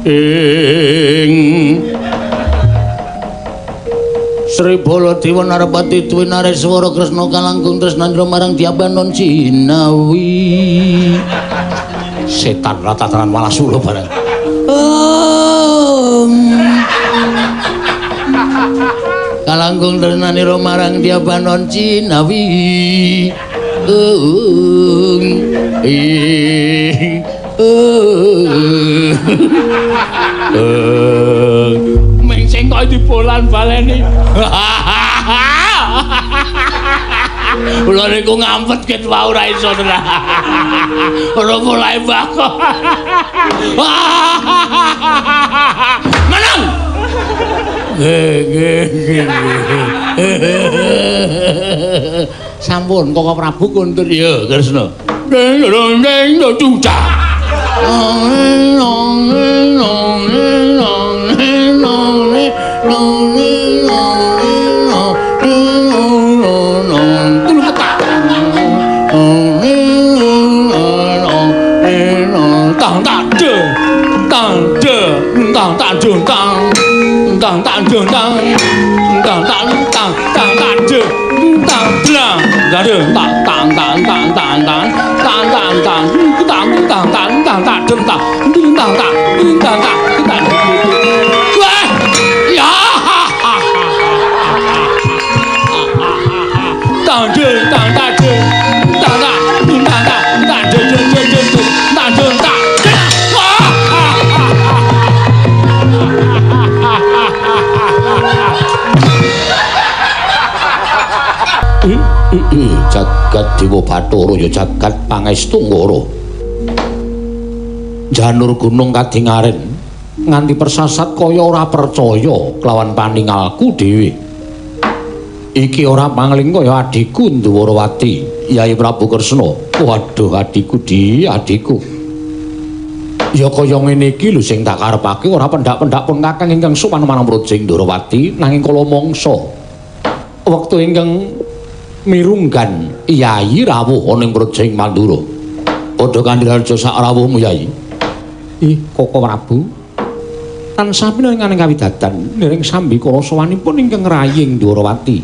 Sri Baladewa Narpati Dwi Nareswara Kresna kalangkung tresnandra marang Diabanon Cinawi. Setan ratatanan malah suluh bareng. Kalangkung tresnandra marang Diabanon Cinawi. Mengsing kok dibolan baleni. Kula niku ngampet ket wae ora iso tenan. Ora mulai bako. Menang. Sampun Koko Prabu kondur ya Kresna. Ding dong ding duca. Jagat Dewa Bathara ya jagat pangestu ngara. Janur gunung kadingaren nganti persasat kaya ora percaya kelawan paningalku dhewe. Iki ora pangling kaya adhiku Ndwarawati, Yai Prabu Kresna. Waduh adhiku adhiku. Ya kaya ngene iki lho sing tak karepake ora pendak-pendak pun kakang ingkang sowan marang Projing Ndwarawati nanging kala mangsa wektu ingkang mirunggan Yai rawuh ana ing Projing Mandura. Padha kandhiraja sak rawuhmu Yai. Koko Prabu. Tansah pinanganing kawidadan niring sambi kala sowanipun ingkang raying Ndwarawati.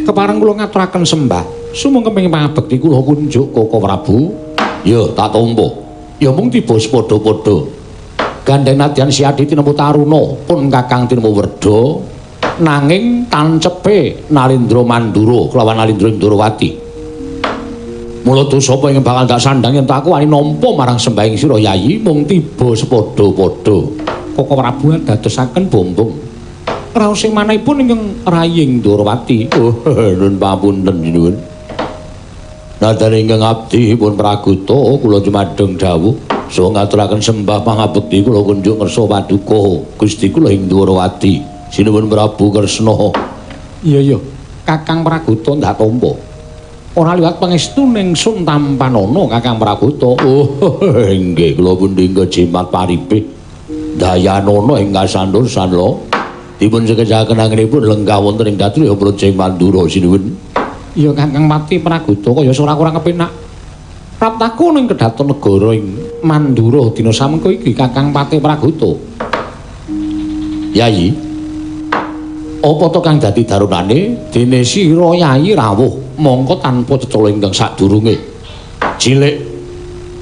Kepareng kula ngaturaken sembah. Sumangga kepengin pangabekti kula kunjuk Koko Prabu. Ya tak tampa. Ya mung tiba padha-padha. Gandeng nadyan siadi tinemu taruna pun Kakang tinemu Werda. Nanging tancepe Narendra Mandura kelawan Narendra Ndwarawati. Mula dosa apa ing bakal tak sandhang yen tak wani nampa marang sembahing sira Yayi mung tiba sepadha-padha. Koko Prabu dadosaken bombong. Raos sing manahipun ingkang raying Ndwarawati. Oh, nun pamunten jinuwun. Nadyan ingkang abdi pun praguta kula jumadeng dawuh saha ngaturaken sembah pangabekti kula kunjuk ngersa paduka Gusti kula ing Ndwarawati. Sinuwun Prabu Kresna. Iya, Kakang Praguta ndak tampa. Ora liwat pangestu ning Sun Tampanana Kakang Praguta. Oh, nggih kula pundi jimat paripe. Dayanana ing kasantosan lho. Dipun sekejaken anggenipun lenggah wonten ing Datra Projing Mandura sinuwun. Iya Kakang Pati Praguta kaya ora kurang kepenak. Praptaku ning Kedaton Negara ing Mandura dina samengko iki Kakang Pati Praguta. Yayi, apa to kang dadi darunane dene sira Yayi rawuh mongko tanpa cecala ingkang sadurunge. Cilik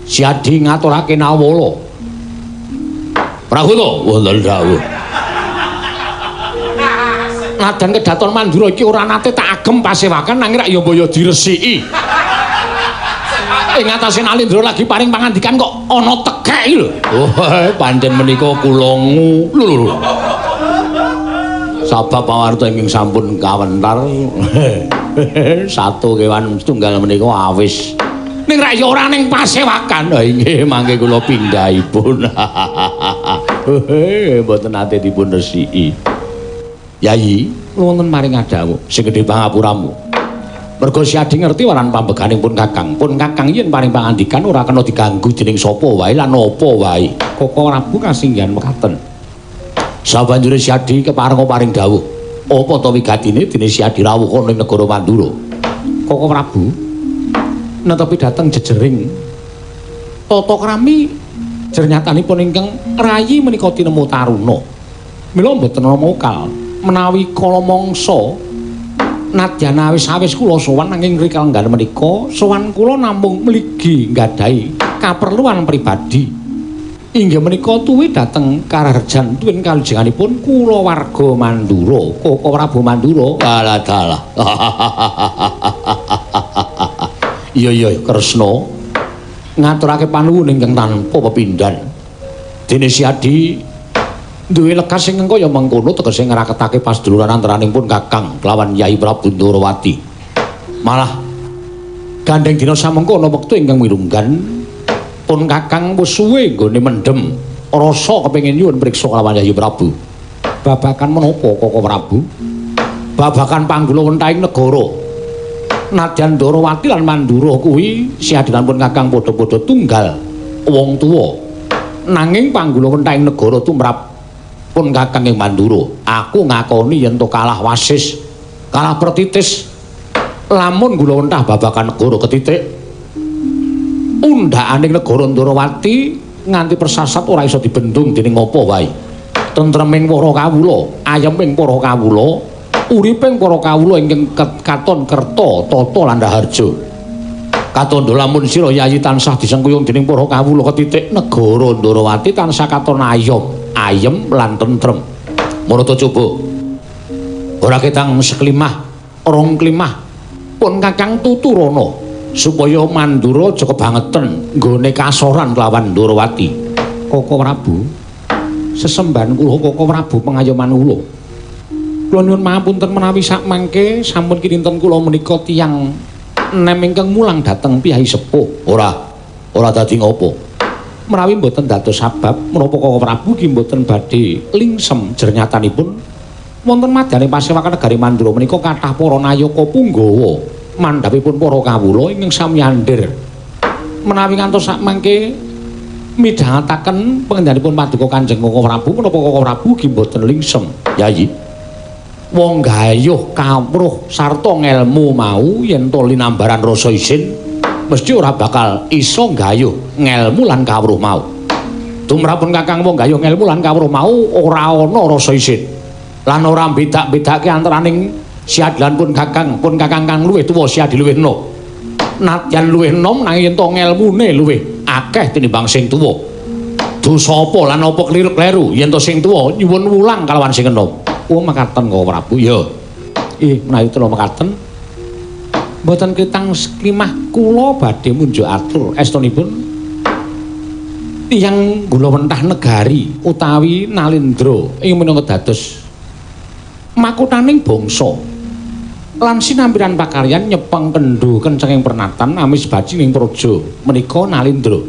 siadi ngaturake nawala. Praguta wonten dawuh. Nadan Kedaton Mandura iki ora nate tak agem pasewakan nanging rak ya mbaya diresiki. Ing atase Narendra lagi paring pangandikan kok ana tekek lho. Oh, pancen menika kula lho. Sabab pawarta ingkang sampun kawentar. Satu kewan setunggal menika awis. Ning rak ya ora ning pasewakan. Ha nggih mangke kula pindhahipun. Mboten nate dipun resiki. Yayi, wonten maring adawuh sing gedhe pangapuramu. Merga siadi ngerti waran pambeganing pun Kakang yen paring pangandikan ora kena diganggu dening sapa wae lan apa wae. Koko Prabu kasinggihan mekaten. Sabanjure siadi kepareng paring dawuh. Apa to wigatine dene siadi rawuh ana ing negara Mandura? Koko Prabu netepi dhateng jejering tata krami Jernyatanipun ingkang rayi menika tinemu taruna. Mila mboten mokal menawi kala mangsa nadyan awis-awis kula sowan nanging rikala nggal menika sowan kula namung mligi nggadahi kaperluan pribadi. Inggih menika tuwi dhateng Kararjan tuwin kalujenganipun kula warga Mandura, Koko Prabu Mandura. Alah dalah. Iya Kresna. Ngaturake panuwun ingkang tanpa pepindhan. Dene Siadi duwe lekas sing kaya mengkono tegese ngraketake pasduluran antaranipun Kakang kelawan Yai Prabu Ndorowati. Malah gandeng dina samengkono wektu ingkang mirunggan pun Kakang wis suwe nggone mendhem rasa kepengin nyuwun priksa kelawan Yai Prabu. Babakan menapa Koko Prabu? Babakan panggula wentahing negara. Nadyan Ndorowati lan Mandura kuwi siadinanipun Kakang padha-padha tunggal wong tuwa. Nanging panggula wentahing negara tumrap pun Kakang ing Mandura. Aku ngakoni yen to kalah wasis, kalah pertitis. Lamun kula wentah babakan negara ketitik undhakaning negara Ndorowati nganti persasat ora iso dibendung dening apa wae. Tentreming para kawula, ayeming para kawula, uriping para kawula ingkang katon kerta tata lan raharja. Katandha lamun sira Yayi tansah disengkuyung dening para kawula ketitik negara Ndorowati tansah katon ayem lan tentrem. Marata coba ora ketang seklimah rong klimah pun Kakang tuturana supaya Mandura aja kebangetan nggone kasoran kelawan Ndorowati. Koko Prabu, sesembahan kula Koko Prabu pengayoman kula. Kula nyuwun mapunten menawi sakmangke sampun kinten kula menika tiyang nem ingkang mulang dhateng piyai sepuh. Ora dadi ngopo. Menawi mboten dados sabab menapa Koko Prabu ki mboten badhe lingsem jernyatanipun wonten madyaning pasewakan negari Mandura menika kathah para nayaka punggawa mandhapipun para kawula ingkang sami andhir. Menawi ngantos sakmangke midhangetaken pangendhanipun paduka Kanjeng Koko Prabu menapa Koko Prabu ki mboten lingsem. Yayi, wong gayuh kawruh sarta ngelmu mau yen to linambaran rasa isin mesti ora bakal iso gayuh ngelmu lan kawruh mau. Tumrapun Kakang wong gayuh ngelmu lan kawruh mau ora ana rasa isin. Lan ora bedak-bedake antaraning siadilan pun Kakang kang luwih tuwa siadi luwih enom. Nadyan luwih enom nanging yen to ngelmune luwih akeh tinimbang sing tuwa. Dosa apa lan apa kliru-kleru yen to sing tuwa nyuwun wulang kalawan sing enom. Oh mekaten Koko Prabu. Ya. Menawi kula mekaten mboten kitang seklimah kula badhe munjuk atur estunipun tiyang kula wentah negari utawi Nalindra ing minangka dados makutaning bangsa lan sinambiran pakaryan nyepeng kendhu kencenging pernatan amis bajing ing praja menika Nalindra.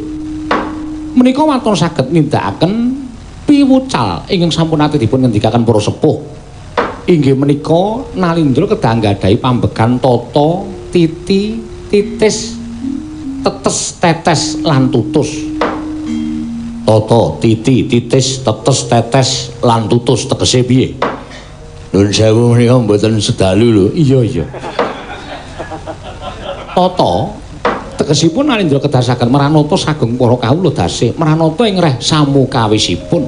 Menika waton saged nindakaken piwucal ingkang sampun ate dipun ngendikaken para sepuh. Inggih menika Nalindra kedah nggadahi pambegan tata titi titis tetes tetes lan tutus. Tata titi titis tetes tetes lan tutus tegese piye? Nuwun sewu menika mboten sedalu lho. Iya. Tata tegesipun Nalindra kedasaken maranata sagung para kawula dasih maranata ing reh samukawisipun.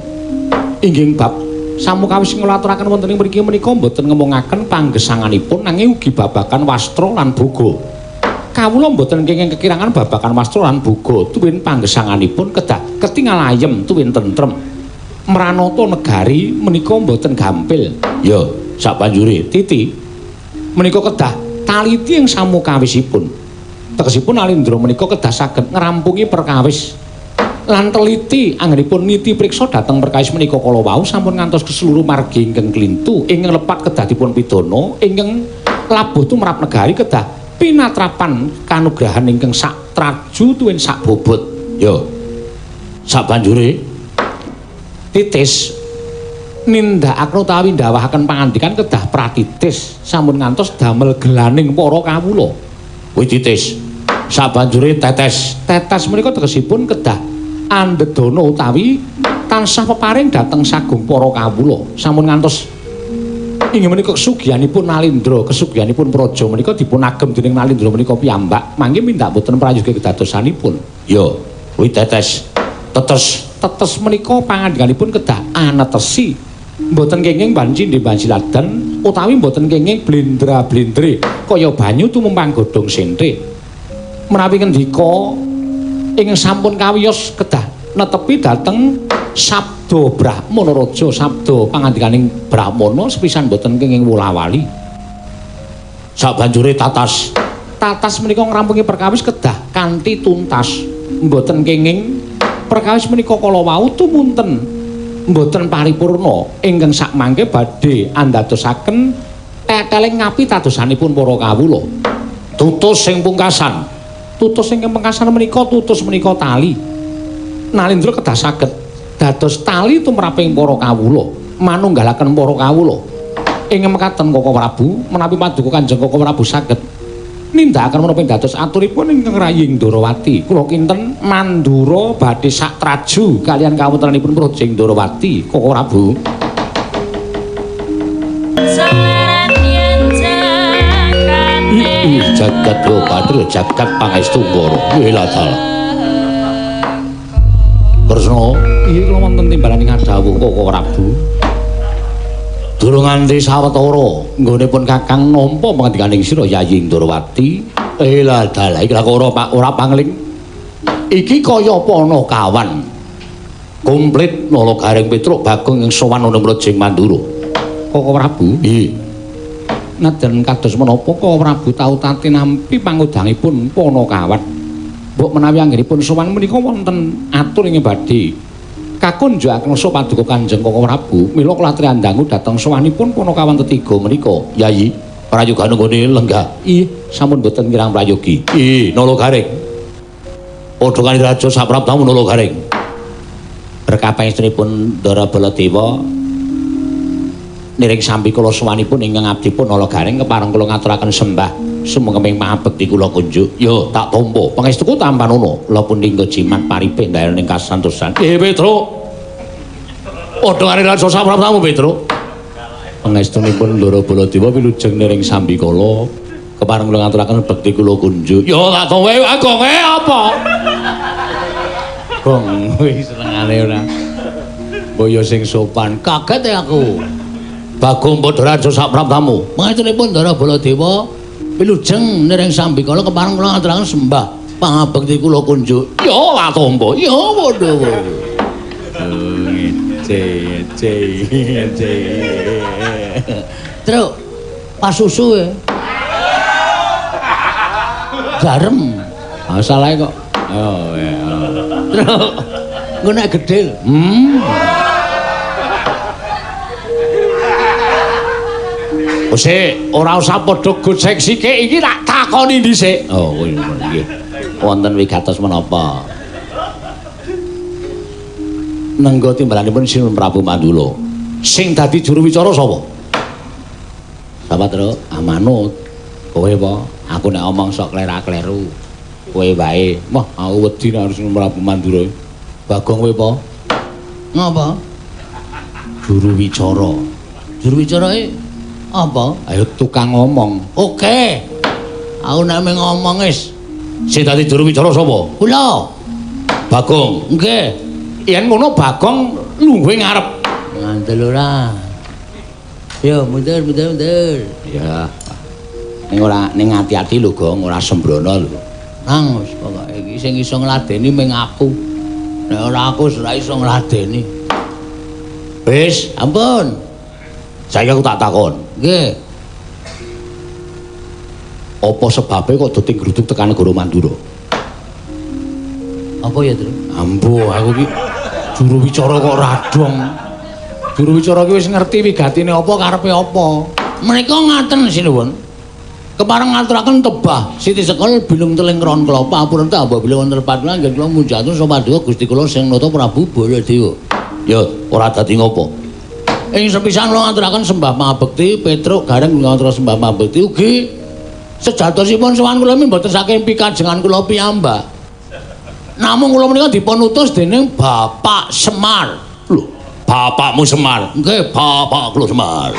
Inggih bab samukawis ngaturaken wonten ing mriki menika mboten ngemongaken panggesanganipun nanging ugi babakan wastra lan boga. Kawula mboten kenging kekirangan babakan wastra lan boga tuwin panggesanganipun kedah ketingal ayem tuwin tentrem. Maranata negari menika mboten gampil. Ya, sabanjure titi menika kedah taliti ing samukawisipun. Tegesipun Nalindra menika kedah saged ngrampungi perkawis lan teliti anggenipun niti priksa dhateng perkawis menika kala wau sampun ngantos keseluruh margi ingkang klintu ingkang lepat kedah dipun pidana ingkang labuh tumrap negari kedah pinatrapan kanugrahan ingkang sak traju tuwin sak bobot. Ya. Sabanjure titis nindakaken utawi ndawahaken pangandikan kedah pratitis sampun ngantos damel gelaning para kawula. Kuwi titis. Sabanjure tetes. Tetes menika tegesipun kedah andedana utawi tansah peparing dhateng sagung para kawula sampun ngantos inggih menika kesugihanipun Nalindra kesugihanipun praja menika dipun agem dening Nalindra menika piyambak mangke mindak boten prayoga kedadosanipun. Ya kuwi tetes Tetes menika pangandikanipun kedah anetesi mboten kenging banci di banci ladan utawi mboten kenging blendra-blendre kaya banyu tumumpang godhong senthik. Menawi ngendika ing sampun kawiyos kedah netepi dhateng sabda Brahmana Raja, sabda pangandikaning Brahmana sepisan mboten kenging wula-wali. Sabanjure tatas menika ngrampungi perkawis kedah kanthi tuntas. Mboten kenging perkawis menika kala wau tumunten mboten paripurna ingkang sakmangke badhe andadosaken teteling ngapi tadosanipun para kawula. Tutus sing pungkasan. Tutus ingkang pungkasan menika tutus menika tali. Nalindra kedah saged dados tali tumraping para kawula, manunggalaken para kawula. Ing mekaten Koko Prabu menawi paduka Kanjeng Koko Prabu saged nindakaken menapa dados aturipun ingkang Rayi Ndorowati. Kula kinten Mandura badhe sak traju kalian kawontenanipun Projing Ndorowati, Koko Prabu. Jagat Badra jagat pangestu Mbara. Wiladal. Kresna, iki kula wonten timbalaning adhawuh Koko Prabu. Durung nganti sawetara nggonipun Kakang nampa pangandikaning sira Yayi Ndorowati. Wiladal iki ora pangling. Iki kaya pana kawan. Komplit Nalagaring Petruk Bagong ing sowan ana Projing Mandura. Koko Prabu. Nggih. Nadan kados menapa Koko Prabu tau tatinampi pangudangipun Panakawan. Mbok menawi anggenipun sowan menika wonten atur ingkang badhe kakunjukaken so paduka Kanjeng Koko Prabu, mila kula triandangu dhateng sowanipun Panakawan tetiga menika. Yayi, prayoga nggone lenggah. Sampun boten kirang prayogi. Nalagaring. Padha kanthi raja saprabdamu Nalagaring. Berkah pangestunipun Ndara Baladewa niring sambi kula sowanipun ingkang abdipun Nalagaring kepareng kula ngaturaken sembah sumengkeming pangabekti kula kunjuk. Ya tak tampa pangestuku tampanono kula punika jimat paripe ndayaning kasantosan. Petruk. Padha karo raja saprabdamu Petruk. Pangestunipun Ndara Baladewa wilujeng niring sambi kula kepareng kula ngaturaken bekti kula kunjuk. Ya tak tampa Agong apa? Gong wis senengane ora. Boyo sing sopan. Kaget aku. Bagong Padha raja saprabdamu. Pangestunipun Ndara Baladewa wilujeng niring sambi kala kepareng kula ngaturaken sembah pangabekti kula kunjuk. Ya lah tampa. Ya padha. Truk pasusu e. Garem. Masalahe kok. Oh ya. Truk. Engko nek gedhe. Sik, ora usah padha gocek sikik iki tak takoni dhisik. Oh, nggih. Wonten wigatos menapa? Nengga timbalanipun Sinun Prabu Mandula. Sing dadi juru wicara sapa? Sapa, Truk? Amanut. Kowe apa? Aku nek omong sok klera-kleru. Kowe wae. Wah, aku wedi nek Sinun Prabu Mandura. Bagong kowe apa? Ngapa? Juru wicara. Juru wicarae apa? Ayo tukang ngomong. Oke. Aku nek ngomong wis. Sing dadi juru wicara sapa? Kula. Bagong. Nggih. Yen ngono Bagong lungguhe ngarep. Ngandel ora. Ya, mundur. Ya. Ning ati-ati lho, Gong, ora sembrono lho. Nang wis pokoke iki sing iso ngladeni mung aku. Nek ora aku ora iso ngladeni. Wis, ampun. Saiki aku tak takon. Nggih. Apa sebabe kok dadi gruduk tekan negara Mandura? Apa ya, Tru? Ambo, aku iki juru wicara kok radong. Juru wicara ki wis ngerti wigatine apa karepe apa. Menika ngaten sinuwun. Kepareng ngaturaken tebah Siti Sekol bilung teling kron kelapa apuren ta mbok bilih wonten patulan nggih kula munjatun sapaduka Gusti kula sing nata Prabu Baladewa. Ya, ora dadi ngopo. Ing sepisan kula ngaturaken sembah pangabekti Petruk gareng ngaturaken sembah pangabekti ugi sejatosipun sowan kula mboten saking pikajengan kula piyambak. Namung kula menika dipun utus dening Bapak Semar. Lho, bapakmu Semar? Nggih, bapak kula Semar.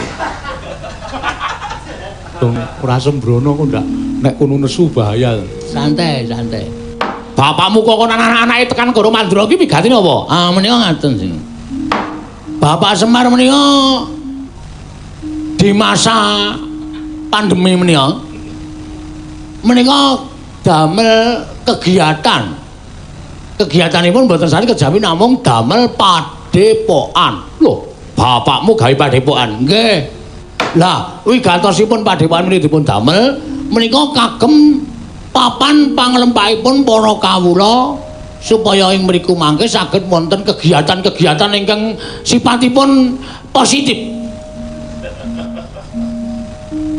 Ora sembrono kok ndak nek kono nesu bahaya. Santai. Bapakmu kok anak-anake tekan Goro Mandura ki wigatine apa? Ah menika ngaten sing. Bapak Semar menika di masa pandemi menika damel kegiatanipun mboten sami kejawi namung damel padepokan. Lho, bapakmu gawe padepokan. Nggih. Lah, wigatosipun padepokan menika dipun damel menika kagem papan panglempahipun para kawula supaya ing mriku mangke saged wonten kegiatan-kegiatan ingkang sipatipun positif.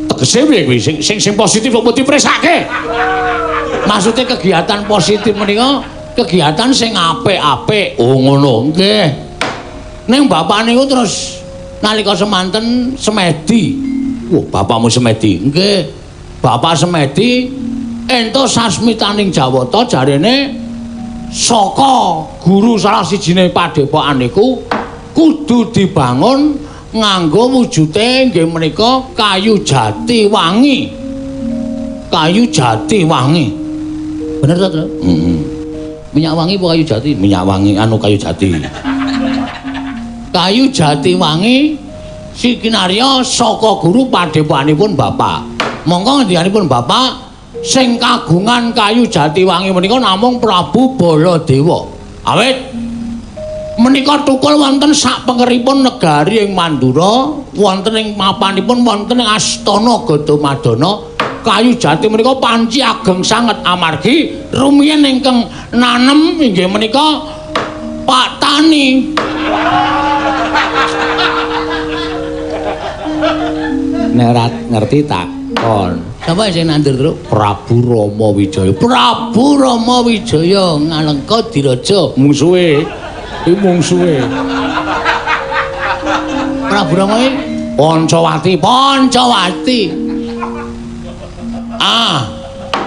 Tegese piye kuwi sing positif kok dipresake? Maksude kegiatan positif menika kegiatan sing apik-apik. Oh ngono. Nggih. Ning bapak niku terus nalika semanten semedi. Wah, bapakmu semedi. Nggih. Bapak semedi entuk sasmitaning Jawata jarene saka guru salah sijine padepokan niku kudu dibangun nganggo wujude nggih menika kayu jati wangi. Kayu jati wangi. Bener to, Tru? Minyak wangi apa kayu jati? Minyak wangi anu kayu jati. Kayu jati wangi sikinarya saka guru padepokanipun Bapak. Monggo ngendikanipun Bapak sing kagungan kayu jati wangi menika namung Prabu Baladewa. Awit menika tukul wonten sak pengeripun negari ing Mandura, wonten ing mapanipun wonten ing Astana Gadamadana. Kayu jati menika panci ageng sanget amargi rumiyin ingkang nanem inggih menika Pak Tani. Nek ora ngerti takon. Sapa sing nandur, Tru? Prabu Rama Wijaya. Prabu Rama Wijaya Ngalengka Diraja mungsuhe. Iki mungsuhe. Prabu Rama iki Pancawati.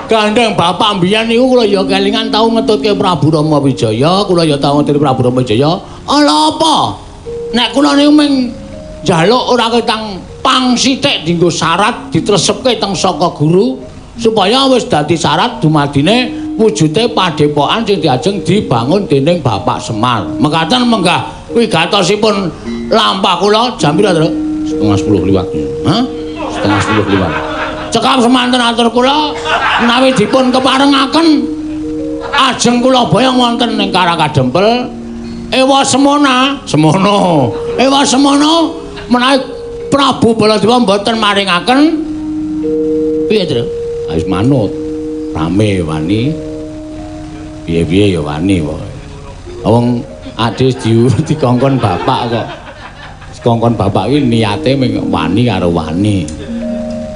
Gandeng bapak mbiyen niku kula ya kelingan tau ngetutke Prabu Rama Wijaya, kula ya tau ngetutke Prabu Rama Wijaya. Ala apa? Nek kula niku mung njaluk ora ketang pang sithik dienggo syarat ditresepke teng saka guru supaya wis dadi syarat dumadine wujude padepokan sing diajeng dibangun dening Bapak Semar. Mekaten menggah wigatosipun lampah kula jam pira, Tru? 9:30 liwat. Hah? 9:30 liwat. Cekap semanten atur kula menawi dipun keparengaken ajeng kula boyong wonten ing Karakadempel ewa semana menawi Prabu Baladewa mboten maringaken piye, Tru? Wis manut rame wani piye-piye ya wani wae. Wong ade dikongkon bapak kok. Dikongkon bapak iki niate ming wani karo wani.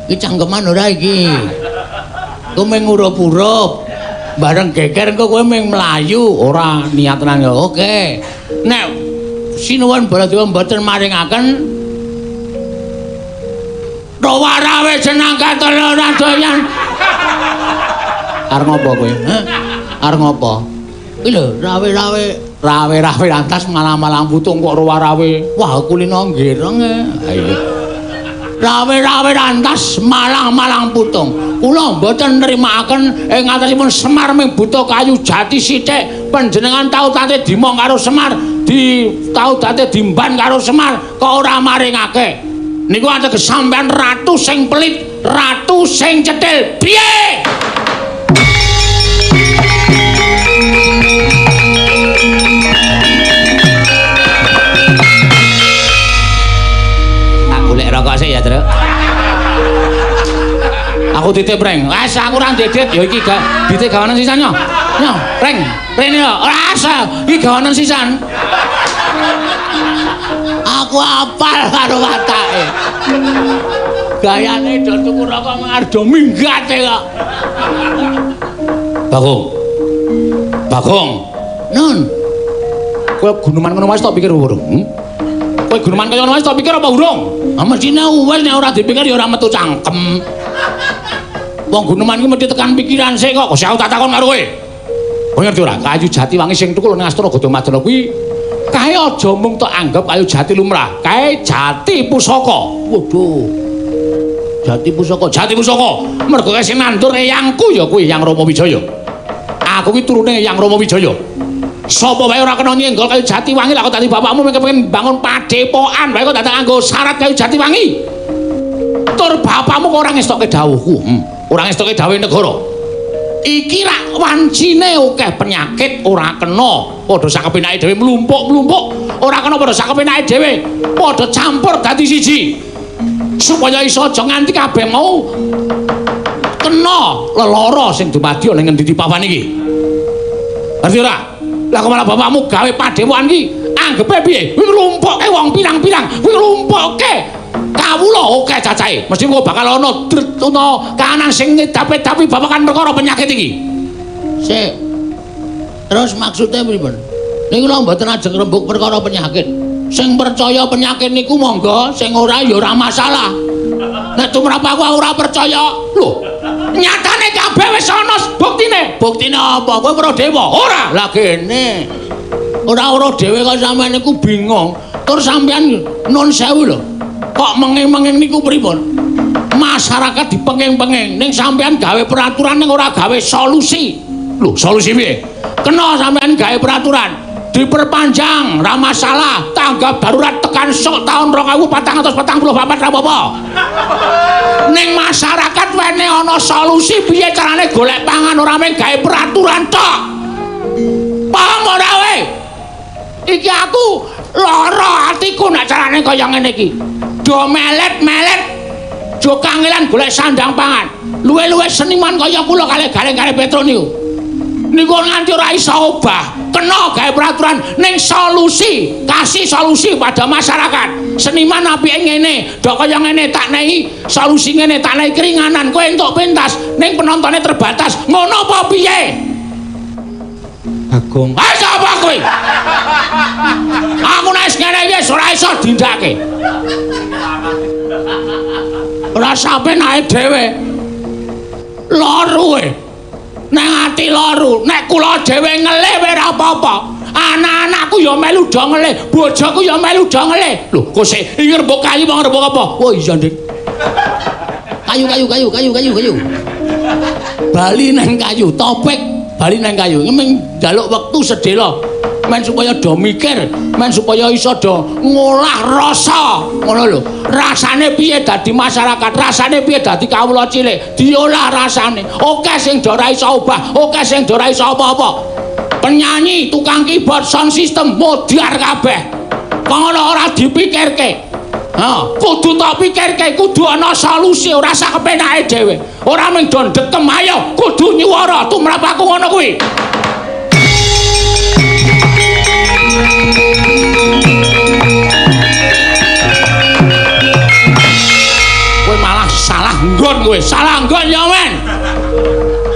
Iki cangkeman ora iki. Kowe mung ngurup-urup. Bareng geger engko kowe mung mlayu, ora niat nang oke. Nek sinuwun Baladewa mboten maringaken rawarawe jeneng katara ora doyan. Arep ngopo kowe? Hah? Arep ngopo? Iki lho, rawe-rawe lantas malang-malang putung kok rawarawe. Wah, kulino nggireng e. Ayo. Rawe-rawe lantas malang-malang putung. Kula mboten nrimakaken ing ngatasipun Semar ming buta kayu jati sithik. Panjenengan tau tate dimong karo Semar, tau tate dimban karo Semar kok ora maringake. Niku ateges sampean ratu sing pelit, ratu sing cetil. Piye? Golek rokok sik ya, Tru. Aku titip reng. Wes aku ora ndedit ya iki dite gawanan sisan yo. Yo, reng. Rene yo. Ora asa iki gawanan sisan. Aku apal karo watake. Gayane do tuku rokok ngardo minggate kok. Bagong. Nun. Kowe guneman ngono wis tak pikir urung. Kowe guneman kaya ngono wis tak pikir apa urung? Mesine wis nek ora dipikir ya ora metu cangkem. Wong guneman iki mesti tekan pikiran sik kok. Aku tak takon karo kowe. Kowe ngerti ora? Kayu jati wangi sing tukul ning Astana Gadamadana kuwi kae aja mung tok anggap kayu jati lumrah. Kae jati pusaka. Waduh. Jati pusaka. Mergo sing nandur eyangku ya kuwi Yang Rama Wijaya. Aku ki turune Yang Rama Wijaya. Sapa wae ora kena nyenggol kayu Jatiwangi lah kok dadi bapakmu kepengin bangun padepokan wae kok dadak nganggo syarat kayu Jatiwangi. Tur bapakmu kok ora ngestokke dawuhku. Ora ngestokke dawuhe negara. Iki rak wancine akeh penyakit ora kena padha sakepenake dhewe mlumpuk-mlumpuk ora kena padha sakepenake dhewe padha campur dadi siji supaya iso aja nganti kabeh mau kena lelara sing dumadi ning ngendi papan iki. Ngerti ora? Lah kok malah bapakmu gawe padepokan iki anggepe piye? Kuwi nglumpukke wong pirang-pirang, kuwi nglumpukke kawula akeh cacahe. Mesti kok bakal ana kahanan sing ngedapi babagan perkara penyakit iki. Sik. Terus maksudnya pripun? Niku lho mboten ajeng rembug perkara penyakit. Sing percaya penyakit niku monggo, sing ora ya ora masalah. Nek tumrap aku ora percaya. Lho, nyatane kabeh wis ana buktine. Buktine apa? Kowe weruh dewa? Ora. Lah kene. Ora weruh dhewe kok sampean niku bingung. Tur sampean nun sewu lho. Kok menging-menging niku pripun? Masyarakat dipenging-penging ning sampean gawe peraturan ning ora gawe solusi. Lho, solusi piye? Kena sampean gawe peraturan diperpanjang ra masalah, tanggap darurat tekan sok tahun 2444 ra apa-apa. Ning masyarakat wene ana solusi piye carane golek pangan ora mung gawe peraturan tok. Paham ora we? Iki aku lara atiku nek carane kaya ngene iki. Do melet-melet do kangelan golek sandang pangan. Luwe-luwe seniman kaya kula kalih Gareng-Gareng Petro niku. Niku nganti ora iso obah. Kena gawe peraturan ning solusi, kasih solusi pada masyarakat. Seniman apike ngene, do kaya ngene tak nehi solusi ngene, tak nehi keringanan. Kowe entuk pentas ning penontonnya terbatas. Ngono apa piye? Agung. Ah sapa kowe? Aku nek ngene iki ora iso dindake. Ora sampe naik dhewe. Loro e. Nek ati loro, nek kula dhewe ngelih ora apa-apa. Anak-anakku ya melu do ngelih, bojoku ya melu do ngelih. Lho, kok sik iki rembug kayu apa rembug apa? Oh iya, Dik. Kayu. Bali nang kayu, topik bali nang kayu. Ming njaluk wektu sedhela. Men supaya do mikir, men supaya iso do ngolah rasa. Ngono lho. Rasane piye dadi masyarakat, rasane piye dadi kawula cilik, diolah rasane. Oke sing do ora iso obah, oke sing do ora iso apa-apa. Penyanyi, tukang keyboard, sound system modar kabeh. Ngono ora dipikirke. Kudu tak pikirke, kudu ana solusi, ora sak kepenake dhewe. Ora mung do ndekem, ayo kudu nyuwara tumrap aku ngono kuwi. Salah nggon ya men.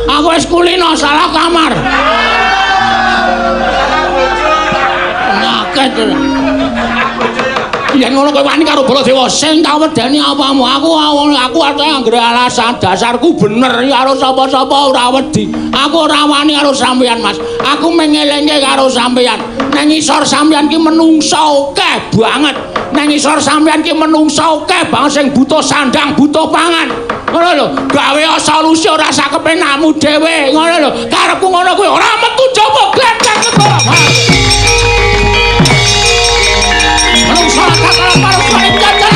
Aku wis kulino salah kamar. Nyakit. Yen ngono kowe wani karo Baladewa sing tak wedeni apamu. Aku ate anggere alasan dasarku bener karo sapa-sapa ora wedi. Aku ora wani karo sampeyan Mas. Aku mengelengke karo sampeyan. Nang isor sampeyan ki menungso akeh banget. Nang isor sampeyan ki menungso akeh banget sing butuh sandang, butuh pangan. Ngono lho, gawe solusi ora sak kepenakmu dhewe. Ngono lho, karepku ngono kuwi ora metu jaba glendang negara. Menungso kakak parusane jajan.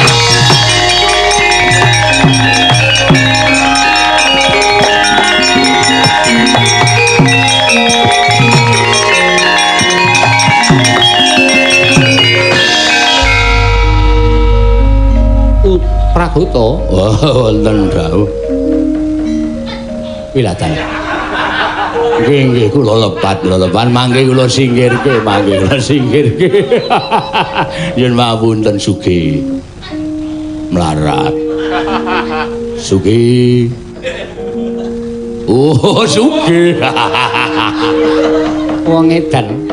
Pragoto, wonten dawuh. Wilatan. Nggih, kula lepat mangke kula singkirke. Yen mapunten sugih. Melarat. Sugih. Oh, sugih. Wong edan.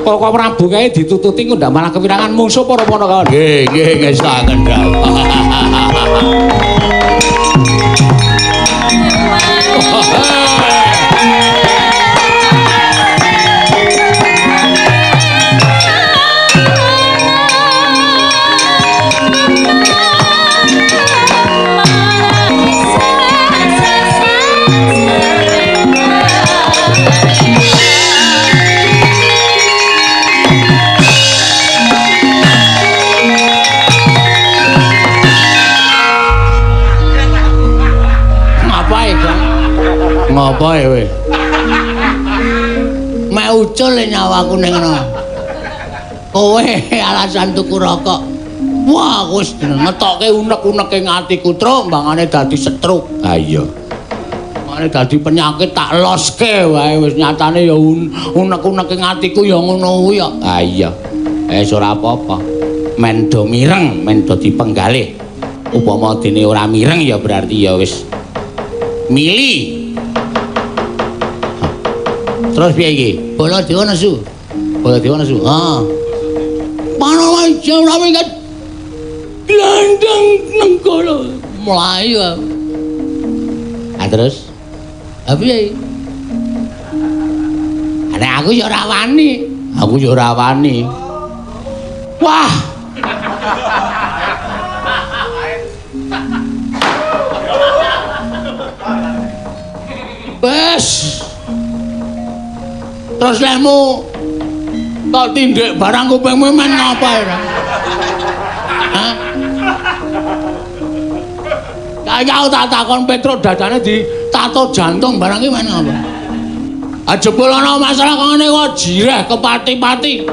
Kok Prabu kae ditututi kok ndak malah kepirangan mungsuh para pono kawan. Nggih, ngestaken dawuh. Ngopo kowe? Mek ucul nyawaku ning ngono. Kowe alasan tuku rokok. Wah, aku wis ngetokke unek-unek ing atiku, Truk, mbangane dadi stroke. Ha iya. Mane dadi penyakit tak loske wae wis nyatane ya unek-unek ing atiku ya ngono kuwi ya. Ha iya. Ora apa-apa. Men do mireng, men do dipenggalih. Upama dene ora mireng ya berarti ya wis mili. Terus piye iki? Baladewa nesu. Baladewa nesu. Ha. Mana wae jam rawe kan. Glandang nang kono. Mulai ya. Terus piye? Nek aku ya ora wani. Aku ya ora wani. Wah. Wes. Terus lemu kok tindik barang kupingmu men ngapa ya? Hah? Kaya aku tak takon Petro dadane ditato jantung barang iki men ngapa? Ajebul ana masalah kok ngene kok jireh kepati-pati.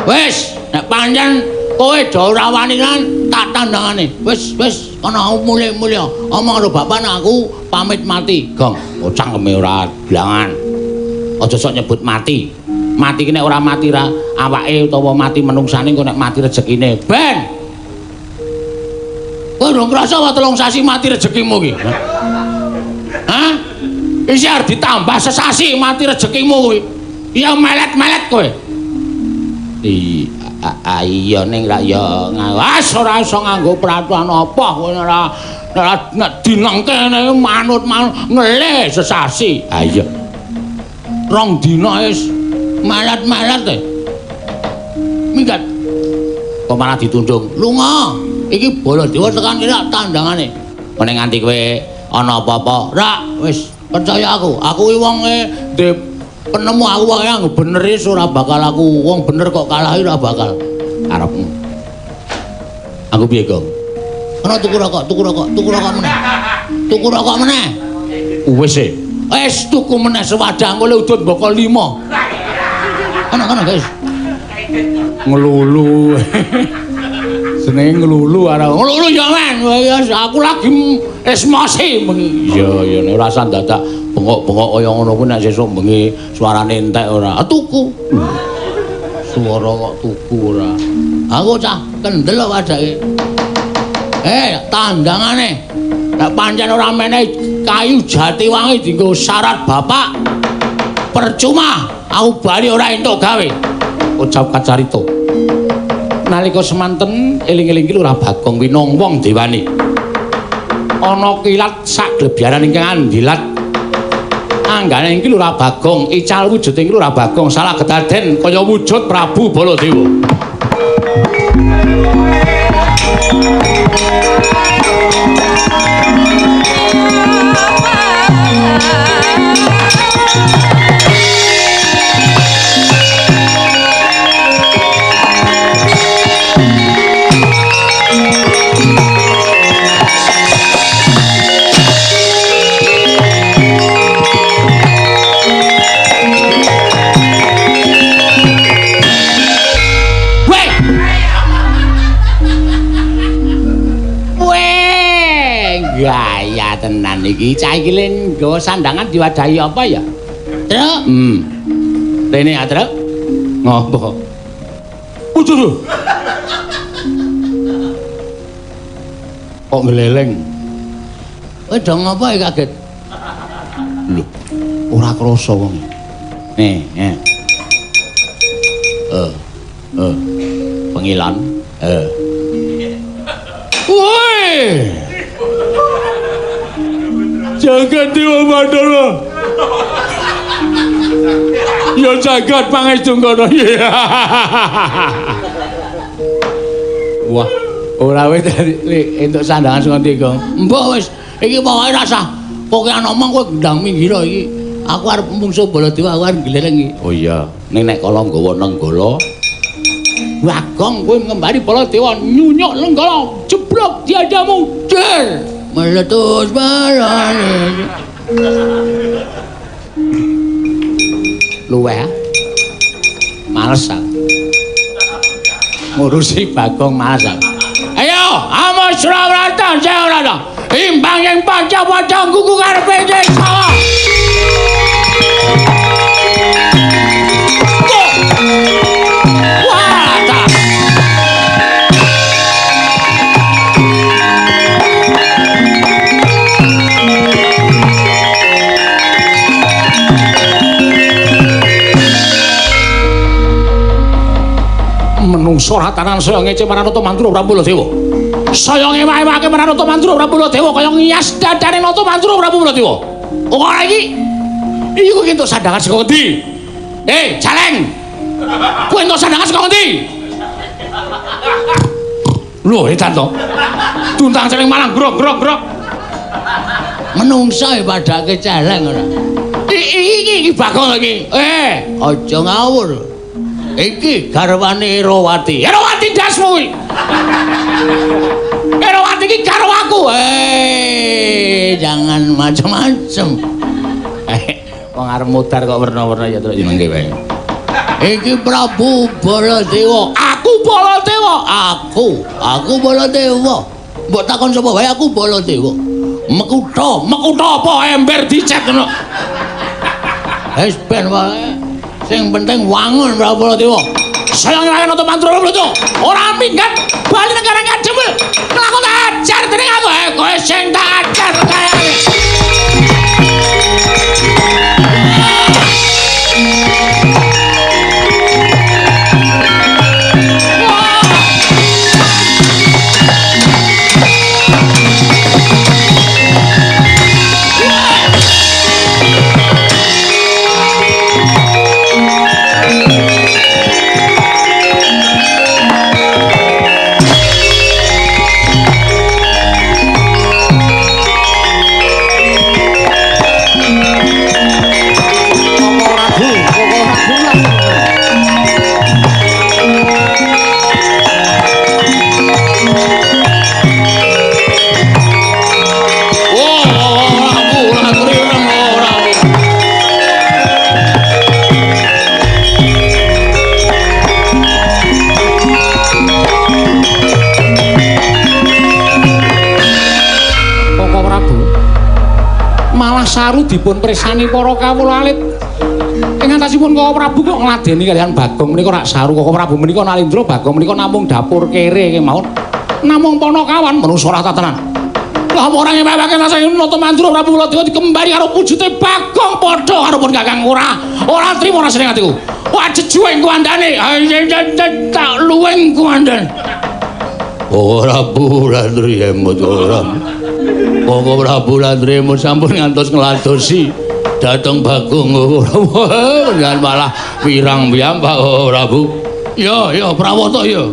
Wes, nek pancen kowe do ora wani kan tak tandangane. Wis ana mulih-mulih. Omong karo bapak aku pamit mati. Gong, cangkeme ora blangan. Aja sok nyebut mati. Mati ki nek ora mati ra awake utawa mati menungsane kok nek mati rezekine. Ben. Kowe ora ngrasa wae 3 sasi mati rezekimu ki. Hah? Isi arep ditambah sesasi mati rezekimu kuwi. Ya melet-melet kowe. Iya ning ra ya ngawas ora iso nganggo peraturan apa kowe ora nek dineng kene manut ngelih sesasi. Ha iya. 2 dina wis melet-melet e. Minggat. Kok malah ditundung. Lunga. Iki Baladewa tekan kene tandangane. Meneh nganti kowe ana apa-apa, Rak, wis percaya aku. Aku iki wong penemu aku wae anggo bener is ora bakal aku wong bener kok kalahi ora bakal. Arepmu. Aku piye, Gong? Ana tuku rokok meneh. Tuku rokok meneh. Wis e. Wis tuku meneh sewadang oleh udut mboko 5. Ana guys. Ngelulu. Seneng ngelulu arep. Ngelulu ya men. Aku lagi esmosi bengi. Iya nek ora san dadak bengok-bengok kaya ngono kuwi nek sesuk bengi suarane entek ora. Tuku. Suara kok tuku ora. Aku cah kendel wadake. Tandangane. Nek pancen ora meneh kayu jati wangi dienggo syarat bapak. Percuma aku bali ora entuk gawe. Ucap kacarita. Nalika semanten eling-eling ki Lurah Bagong winong wong dewani. Ana kilat sak glebyaran ingkang andilat. Anggane iki Lurah Bagong, ical wujuding Lurah Bagong salah kedaden kaya wujud Prabu Baladewa. Gaya tenan iki cah iki len nggawa sandangan diwadahi apa ya? Truk. Rene ya, Truk. Ngopo? Udur. Kok ngeleleng? Kowe do ngopo kaget? Lho, ora krasa wong. Pengilan. Woi. Jagat Dewa Batara. Ya jagat pangestu kono. Wah, ora wis entuk sandangan sing ngendi, Gong? Mbok wis iki pokoke rasah. Pokoke ana omong kowe gendang minggir iki. Aku arep mungsuh Baladewa, aku arep gileren iki. Oh iya, ning nek kala nggawa nenggala Bagong kowe ngembari Baladewa nyunyuk nenggala jeblok diadamu. Der. meletus balane. Luwe. Males. Ngurusi Bagong males. Ayo, amo Surabrata, Jayarata. Imbang yang panca-panca kuku karepe sawah. Menungso ratanan saya ngece Maranata Mantura Prabu Baladewa. Saya ngemak-emake Maranata Mantura Prabu Baladewa kaya ngias dadane Nata Mantura Prabu Baladewa. Ora iki. Iku entuk sandangan saka endi? Jaleng. Kowe entuk sandangan saka endi? Lho, edan to. Tuntang celeng malang grok. Menungso padake celeng ora. Iki Bagong iki. Aja ngawur. Iki garwane Erawati. Erawati dasmu iki. Erawati iki karo aku. Jangan macam-macam. Wong arep modar kok werna-werna ya terus jenenge wae. Iki Prabu Baladewa. Aku Baladewa. Aku Baladewa. Mbok takon sapa wae aku Baladewa. Mekutha apa ember dicet ngono. Wis ben wae. Sing penting wangun Prabu Baladewa. Saya ngelayan Nata Mantura Prabu Baladewa. Ora minggat bali negara ngajemel. Lakon ajar dening aku. Kowe sing tak ajar kaya. Saru dipun presani para kawula alit. Ing antasipun Koko Prabu kok ngladeni kalian Bagong menika rak saru Koko Prabu menika Nalindra Bagong menika namung dapur kere kemawon. Namung Panakawan manungsa ora tatanan. Lah ora ngewewake rasane Nata Mantura Prabu Baladewa dikembari karo wujute Bagong padha karo pun Kakang ora trima rasane atiku. Wah jejueng kuandane. Tak luweng kuandane. Ora Prabu emut ora. Koko Prabu Landremu sampun ngantos ngladosi dhateng Bagong jangan malah pirang piyambak Prabu. Ya prawata ya.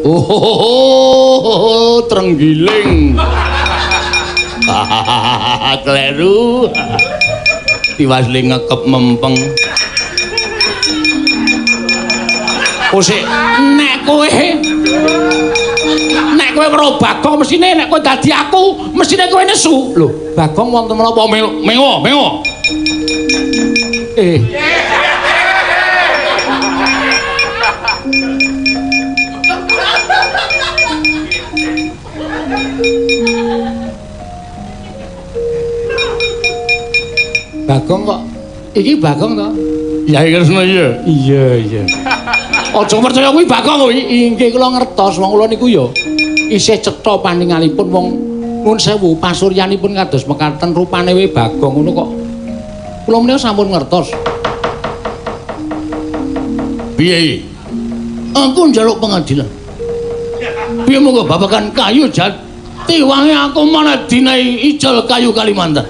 Oh, trenggiling. Kleru. Tiwasli ngekep mempeng. Sik nek kowe karo Bagong mesine nek kowe dadi aku mesine kowe nesu. Lho, Bagong wonten menapa mengo. Bagong kok iki Bagong to? Ya Kresna iya. Iya. Aja percaya kuwi Bagong kuwi. Inggih kula ngertos wong kula niku ya isih cetha paningalipun wong nuwun sewu pasuryanipun kados mekaten rupane wae Bagong ngono kok. Kula menika sampun ngertos. Piye? Aku njaluk pengadilan. Piye monggo babagan kayu jati wangi aku mana dinai ijol kayu Kalimantan.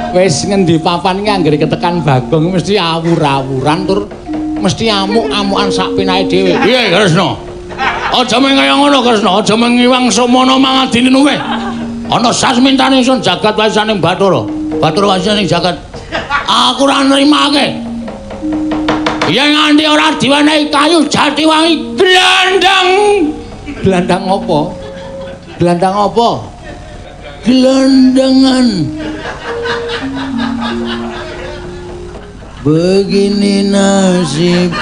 Wis ngendi papan iki anggere ketekan Bagong mesti awur-awuran tur mesti amuk-amukan sak pinae dhewe. Piye Kresna? Aja meng kaya ngono Kresna, aja mengiwang samana mangadini nuwe. ana sasmintane ingsun jagat waisaning Bathara. Bathara waisaning jagat. Aku ora nrimake. Yen nganti ora diwenehi kayu Jatiwangi glandang. Gelandang apa? Gelandang apa? Gelandangan. Begini nasib.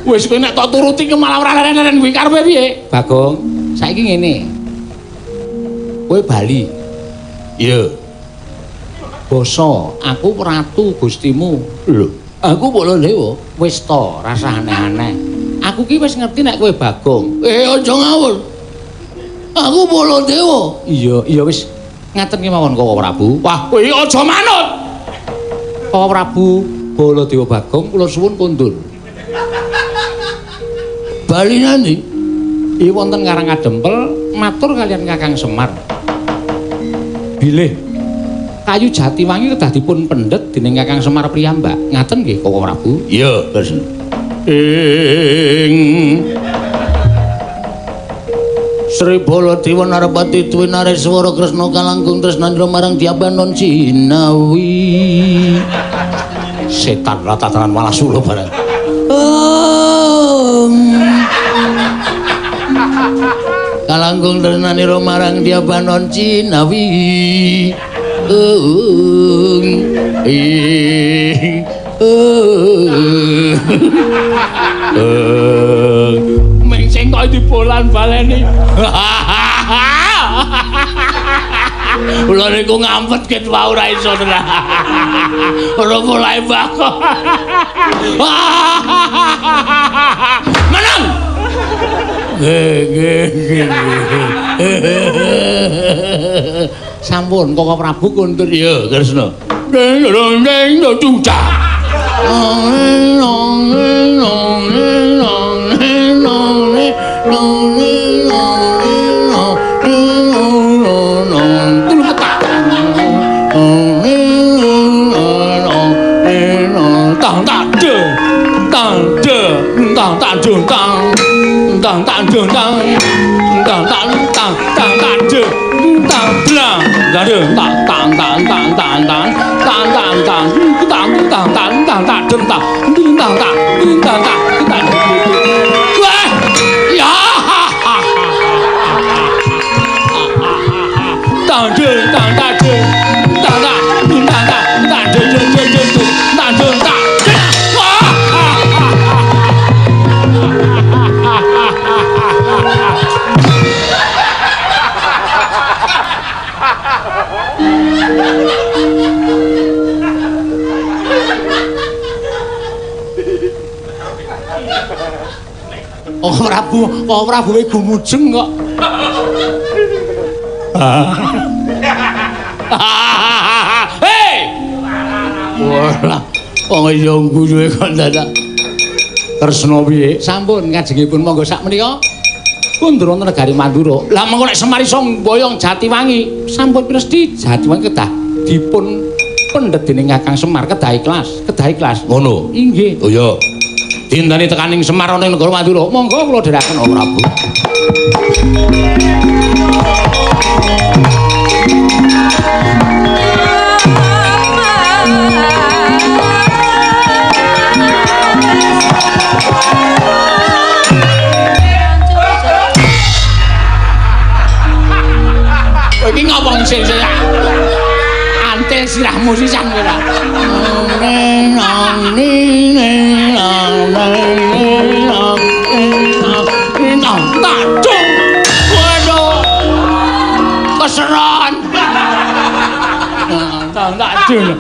Wis kowe nek tak turuti ki malah ora leren-leren kuwi karepe piye? Bagong, saiki ngene. Kowe Bali. Iya. Basa, aku ratu Gustimu. Lho, aku Baladewa. Wis to, rasa aneh-aneh. Aku ki wis ngerti nek kowe Bagong. Aja ngawur. Aku Baladewa. Iya wis ngaten ki mawon Koko Prabu. Wah, kowe aja manut. Koko Prabu Baladewa Bagong kula suwun kondur. Bali nanti. Iki wonten Karangadempel matur kalian Kakang Semar. Bilih kayu Jatiwangi kedah dipun pendhet dening Kakang Semar Priyambak. Ngaten nggih Koko Prabu? Iya, Kresna. Sri Baladewa Narapati Tuwi Nareswara Kresna kalangkung tresnandra marang Diabanon Cinawi. Setan ratatanan malah sula bareng. Kalangkung tresnandra marang Diabanon Cinawi. Ming sing kok dibolan baleni. Kula niku ngampet ket wae ora iso tenan. Ora mulai bako. Menang. Sampun Koko Prabu kondur. Iya, Kresna. Kok Prabu gumujeng kok. Hei! Wah, wong iya guyuhe kok dadak. Kresna piye? Sampun kajengipun monggo sak menika. Kundur wonten negari Mandura. Lah mengko nek Semar iso mboyong Jatiwangi, sampun mesti Jatiwangi kedah dipun pendhet dening Kakang Semar kedah ikhlas. Ngono. Inggih. Oh iya. Dinteni tekaning Semar ana ing negara Mandura. Monggo kula dherekaken O Prabu. Iki ngapa sing antel sirahmu sisan kowe ta. Tacung. Waduh. Keseran. Tacung.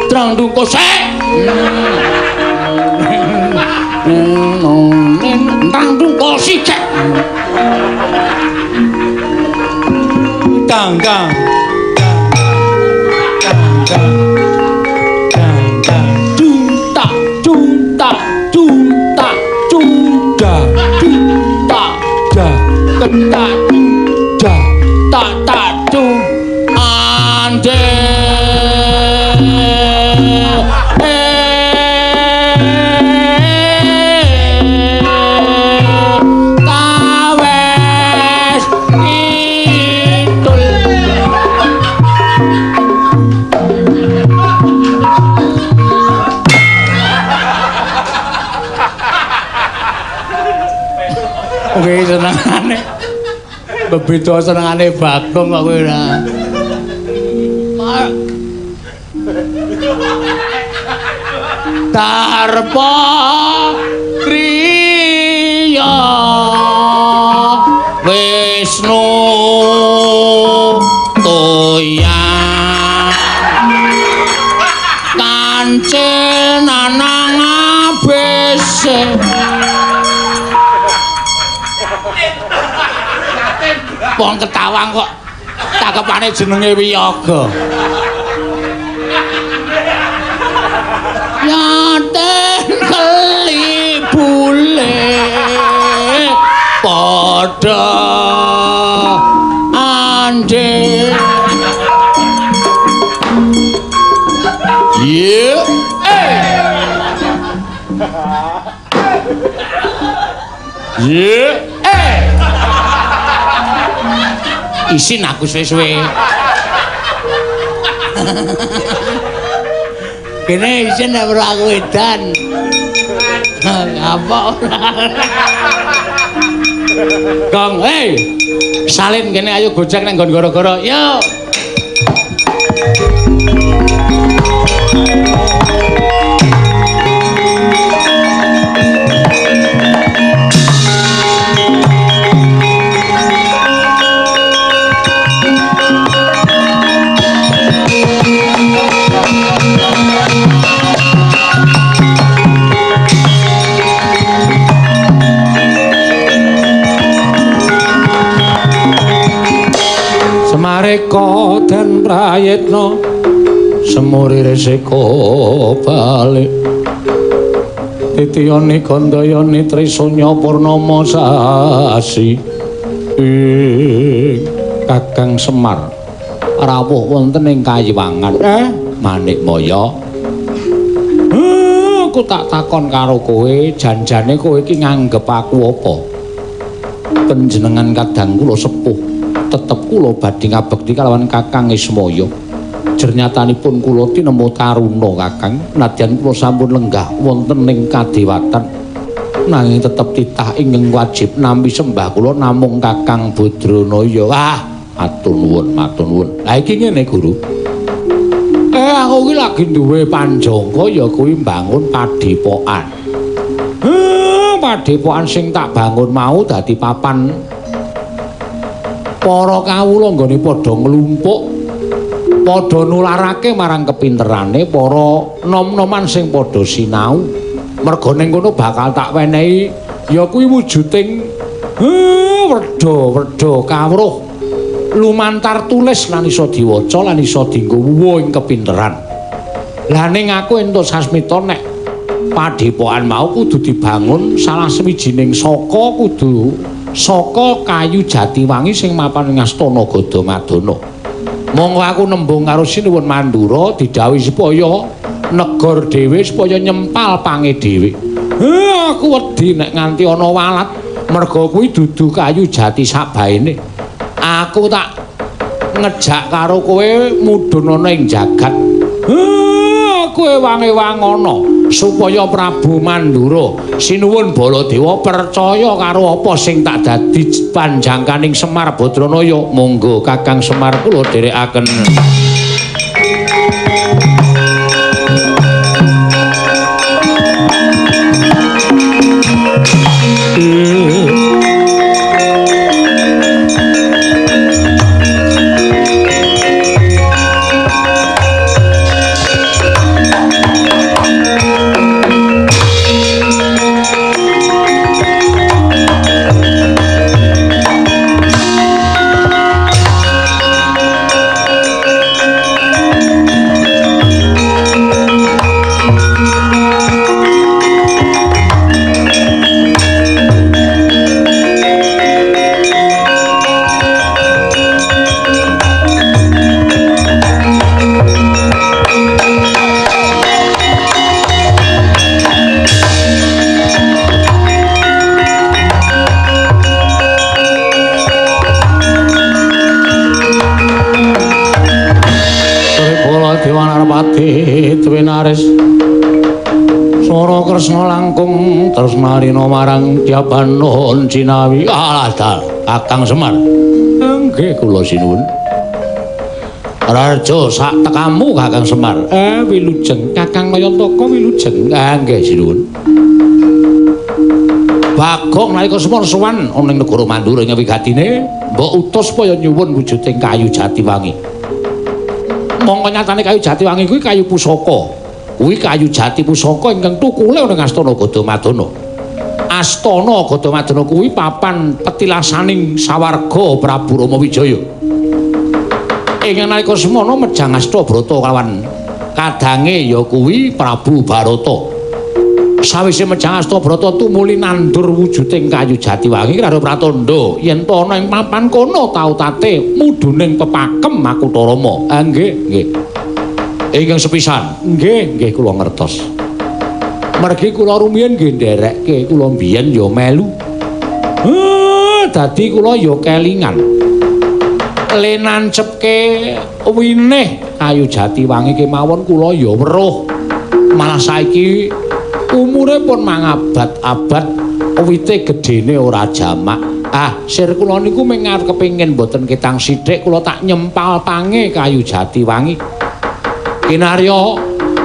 Terang dung kosek. Terang dung kosik. Dang dang. Tak tak tak ande Kuwi senengane. Bebeda senengane Bagong kok kowe ora. Tarpa kriya Wisnu toya kancil nanang abese wong Ketawang kok cakepane jenenge Wiyaga yaten keli bule padha ande yeah yeah isin aku suwe-suwe kene isin nek ora aku edan apa Gong salin kene ayo gojek nang nggon gara-gara yo Mareka dan prayitna semuri resiko balik titiyane gandayane trisanya purnama sasi Kakang Semar rawuh wonten ing Kayiwangan Manikmaya aku tak takon karo kowe janjane kowe iki nganggep aku apa panjenengan kadang kula sepuh tetep kula badhe ngabekti kalawan Kakang Ismaya. Jernyatanipun kula tinemu taruna Kakang, nadyan kula sampun lenggah wonten ing kadewatan. Nanging tetep titah ingkang wajib nampi sembah kula namung Kakang Badranaya. Wah, matur nuwun, matur nuwun. Lah iki ngene, Guru. Aku iki lagi duwe panjangka ya kuwi mbangun padepokan. Padepokan sing tak bangun mau dadi papan para kawula nggone padha nglumpuk padha nularake marang kepinterane para nom-noman sing padha sinau merga ning kono bakal tak wenehi ya kuwi wujuding werda kawruh lumantar tulis lan iso diwaca lan iso dienggo wuwu ing kepinteran lah ning aku entuk sasmita nek padepokan mau kudu dibangun salah sawijining saka kayu Jatiwangi sing mapan ing Astana Gadamadana. Monggo aku nembung karo Sinuwun Mandura didhawuhi supaya negor dhewe supaya nyempal pange dhewe. Aku wedi nek nganti ana walat merga kuwi dudu kayu jati sabaene. Aku tak ngejak karo kowe mudhun ana ing jagat. Kowe wangi-wangono supaya Prabu Mandura Sinuwun Baladewa percaya karo apa sing tak dadi panjangkaning Semar Badranaya. Monggo Kakang Semar kula dherekaken. Senapati Dwinaris Sora Kresna langkung tresnarina marang Dyabana Cinawi. Alah Kakang Semar. Nggih kula sinuwun. Raja sak tekamu Kakang Semar. Wilujeng Kakang Nayantaka wilujeng. Nggih sinuwun. Bagong nalika semana sowan ana ing negara Mandura ing wigatine mbok utus supaya nyuwun wujuding kayu Jatiwangi. Mongko nyatane kayu Jatiwangi kuwi kayu pusaka. Kuwi kayu jati pusaka ingkang tukule ana ing Astana Gadamadana. Astana Gadamadana kuwi papan petilasaning sawarga Prabu Rama Wijaya. Ing nalika semana mejang Astabrata kalawan kadange ya kuwi Prabu Barata. Sawise mejang Astabrata tumuli nandur wujuding kayu Jatiwangi karo pratandha yen to ana ing papan kono tau tate muduning pepakem Makutha Rama. Nggih, nggih. Ingkang sepisan, nggih kula ngertos. Mergi kula rumiyin nggih nderekke kula mbiyen ya melu. Dadi kula ya kelingan. Lenancepke winih kayu Jatiwangi kemawon kula ya weruh. Malah saiki umure pun mangabad-abad wite gedene ora jamak. Sir kula niku mung arep kepengin mboten ketang sithik kula tak nyempal pange kayu Jatiwangi. Kinarya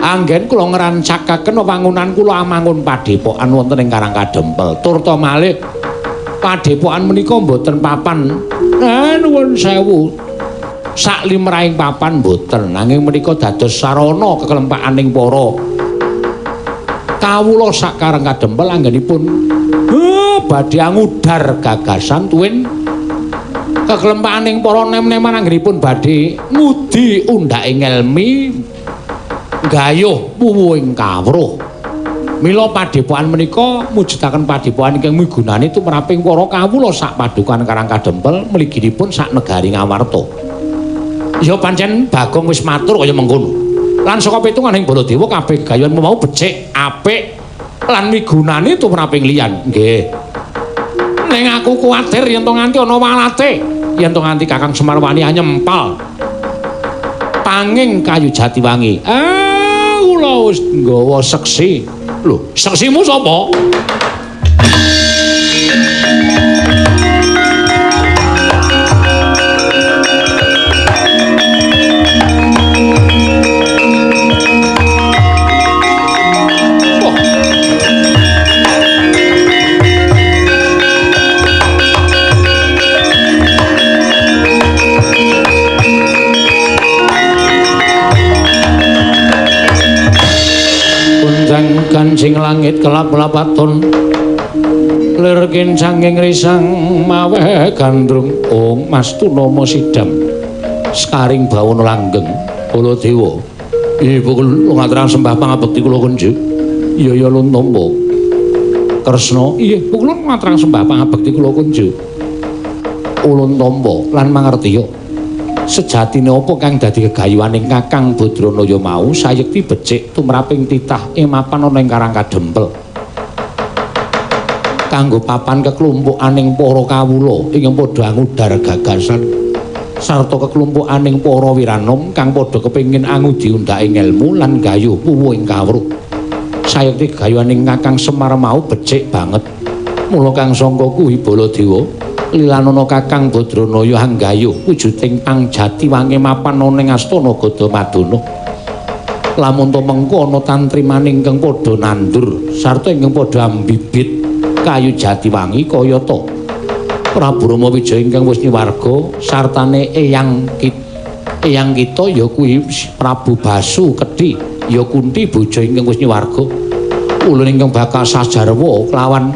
anggen kula ngrancakaken wangunan kula amangun padepokan wonten ing Karangkadempel. Turta malih padepokan menika mboten papan. Nuwun sewu. Sak limrahing papan mboten nanging menika dados sarana kekelempakaning para kawula sak Karangkadempel anggenipun badhe angudar gagasan tuwin kekelempakaning para nem-neman anggenipun badhe ngudi undhaking ngelmi gayuh puwuhing kawruh. Mila padepokan menika mujudaken padepokan ingkang migunani tumraping para kawula sak padukan Karangkadempel mliginipun sak negari Ngamarta. Ya pancen Bagong wis matur kaya mengkono. Lan saka pitunganing Baladewa kabeh gayuhan mau becik, apik lan migunani tumraping liyan. Nggih. Ning aku kuwatir yen to nganti ana walate, yen to nganti Kakang Semar wani nyempal panging kayu Jatiwangi. Kula wis nggawa seksi. Lho, seksimu sapa? Kancing langit kelap-lapaton lir kincanging risang mawe gandrung Mastuna Sidam skaring bawana langgeng Baladewa. Ibu kula ngaturang sembah pangabekti kula kunjuk. Iya Luntombo Kresna. Iya kula ngaturang sembah pangabekti kula kunjuk. Luntombo lan mangertiya sejatine apa kang dadi gegayuhaning Kakang Badranaya mau sayekti becik tumraping titah ing mapan ana ing Karangkadempel kanggo papan keklumpukaning para kawula ingkang padha ngudar gagasan sarta keklumpukaning para wiranom kang padha kepengin angudi undhaking ilmu lan gayuh puwuhing kawruh. Sayekti gegayuhaning Kakang Semar mau becik banget. Mula kang sangka kuwi Baladewa lilanana Kakang Badranaya hanggayuh wujuding pang Jatiwangi mapan ana ing Astana Gadamadana. Lamun to mengko ana tantrimaning ingkang padha nandur sarta ingkang padha ambibit kayu Jatiwangi kaya to Prabu Rama Wijaya ingkang wis niwarga sartane eyang kita ya kuwi Prabu Basu Kedhi ya Kunti bojo ingkang wis niwarga. Ulun ingkang bakal sajarwa kelawan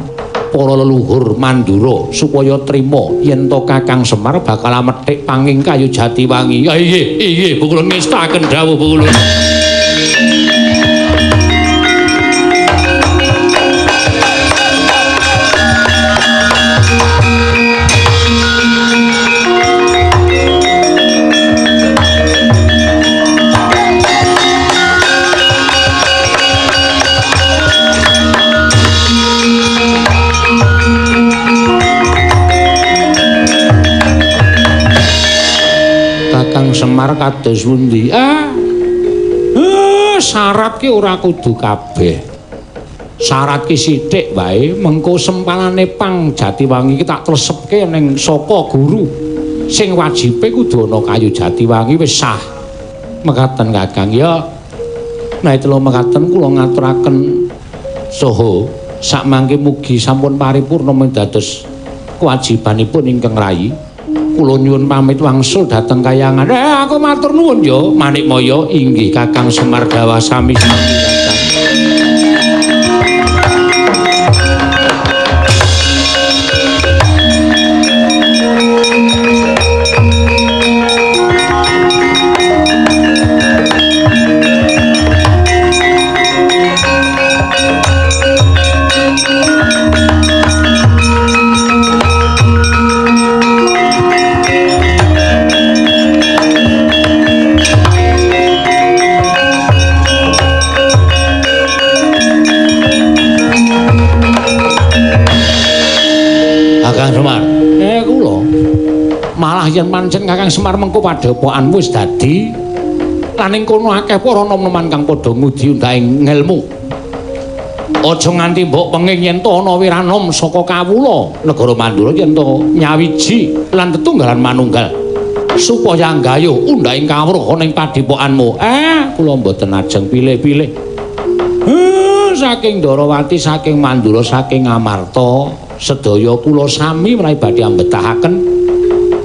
para leluhur Mandura supaya trima yen to Kakang Semar bakal methik panging kayu Jatiwangi. Inggih, Bu Kula ngestaken dawuh Bu Kula. Semar kados pundi? syarat ki ora kudu kabeh. Syarat ki sithik wae, mengko sempalane pang Jatiwangi ki tak tresepke ning saka guru. Sing wajibe kudu ana kayu Jatiwangi wis sah. Mekaten Kakang ya. Nah itu lho mekaten kula ngaturaken saha sakmangke mugi sampun paripurna dados kewajibanipun ingkang rayi. Kula nyuwun pamit wangsul dhateng kayangan. Aku matur nuwun ya, Manikmaya inggih Kakang Semar Dawa sami yen pancen Kakang Semar mengko padhepokan wis dadi lan ing kono akeh para nom-noman kang padha ngudi undhaing ngelmu. Aja nganti mbok penging yen to ana wiranom saka kawula negara Mandura yen to nyawiji lan tetunggalan manunggal supaya nggayuh undhaing kawruh ning padhepokanmu. Kula mboten ajeng pilih-pilih. Saking Darawati, saking Mandura, saking Amarta, sedaya kula sami menawi badhe ambetahaken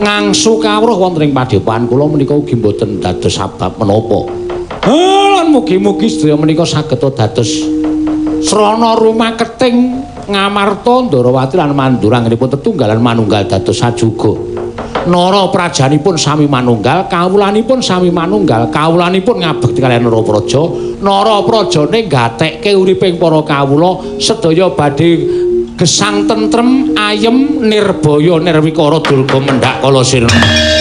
ngangsu kawruh wonten ing padhepokan kula menika ugi mboten dados sabab menapa. Lan mugi-mugi sedaya menika saged dados srana rumaketing Ngamarta, Ndarawati lan Mandura anggenipun tetunggalan manunggal dados sajuga. Nara prajanipun sami manunggal, kawulanipun sami manunggal, kawulanipun ngabekti kaliyan Narapraja. Naraprajane gatekke uriping para kawula sedaya badhe gesang tentrem ayem nirbaya nirwikara durga mendhak kala sirna.